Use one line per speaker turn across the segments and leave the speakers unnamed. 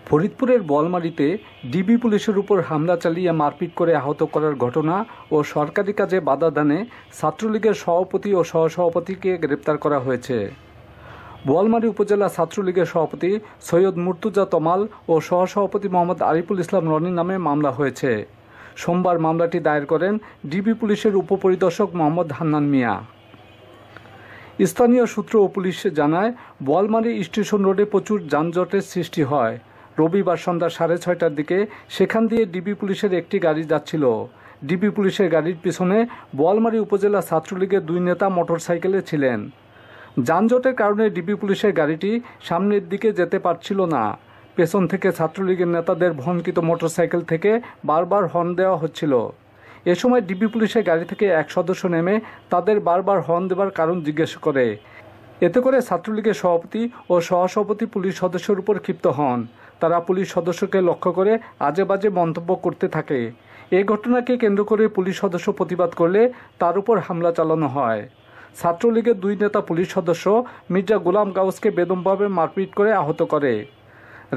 ফরিদপুরের বোয়ালমারীতে ডিবি পুলিশের উপর হামলা চালিয়ে মারপিট করে আহত করার ঘটনা ও সরকারি কাজে বাধা দানে ছাত্রলীগের সভাপতি ও সহসভাপতিকে গ্রেপ্তার করা হয়েছে। বোয়ালমারী উপজেলা ছাত্রলীগের সভাপতি সৈয়দ মুর্তুজা তমাল ও সহসভাপতি মোহাম্মদ আরিফুল ইসলাম রনি নামে মামলা হয়েছে। সোমবার মামলাটি দায়ের করেন ডিবি পুলিশের উপপরিদর্শক মোহাম্মদ হান্নান মিয়া। স্থানীয় সূত্র ও পুলিশ জানায়, বোয়ালমারী স্টেশন রোডে প্রচুর যানজটের সৃষ্টি হয়। রবিবার সন্ধ্যা 6:30টার দিকে সেখান দিয়ে ডিবি পুলিশের একটি গাড়ি যাচ্ছিল। ডিবি পুলিশের গাড়ির পিছনে বোয়ালমারী উপজেলা ছাত্রলীগের 2 নেতা মোটরসাইকেলে ছিলেন। যানজটের কারণে ডিবি পুলিশের গাড়িটি সামনের দিকে যেতে পারছিল না। পেছন থেকে ছাত্রলীগের নেতাদের বহনকৃত মোটরসাইকেল থেকে বারবার হর্ন দেওয়া হচ্ছিল। এ সময় ডিবি পুলিশের গাড়ি থেকে এক সদস্য নেমে তাদের বারবার হর্ন দেওয়ার কারণ জিজ্ঞেস করে। এতে করে ছাত্রলীগের সভাপতি ও সহসভাপতি পুলিশ সদস্যের উপর ক্ষিপ্ত হন। তারা পুলিশ সদস্যকে লক্ষ্য করে আজে বাজে মন্তব্য করতে থাকে। এই ঘটনাকে কেন্দ্র করে পুলিশ সদস্য প্রতিবাদ করলে তার উপর হামলা চালানো হয়। ছাত্রলীগের 2 নেতা পুলিশ সদস্য মির্জা গোলাম গাউসকে বেদমভাবে মারপিট করে আহত করে।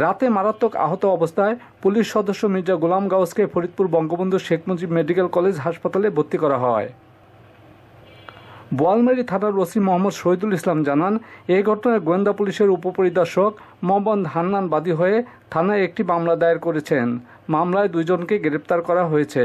রাতে মারাত্মক আহত অবস্থায় পুলিশ সদস্য মির্জা গোলাম গাউসকে ফরিদপুর বঙ্গবন্ধু শেখ মুজিব মেডিকেল কলেজ হাসপাতালে ভর্তি করা হয়। বোয়ালমারী থানার ওসি মোহাম্মদ শহীদুল ইসলাম জানান, এই ঘটনায় গোয়েন্দা পুলিশের উপপরিদর্শক মোহাম্মদ হান্নান বাদী হয়ে থানায় একটি মামলা দায়ের করেছেন। মামলায় 2 জনকে গ্রেপ্তার করা হয়েছে।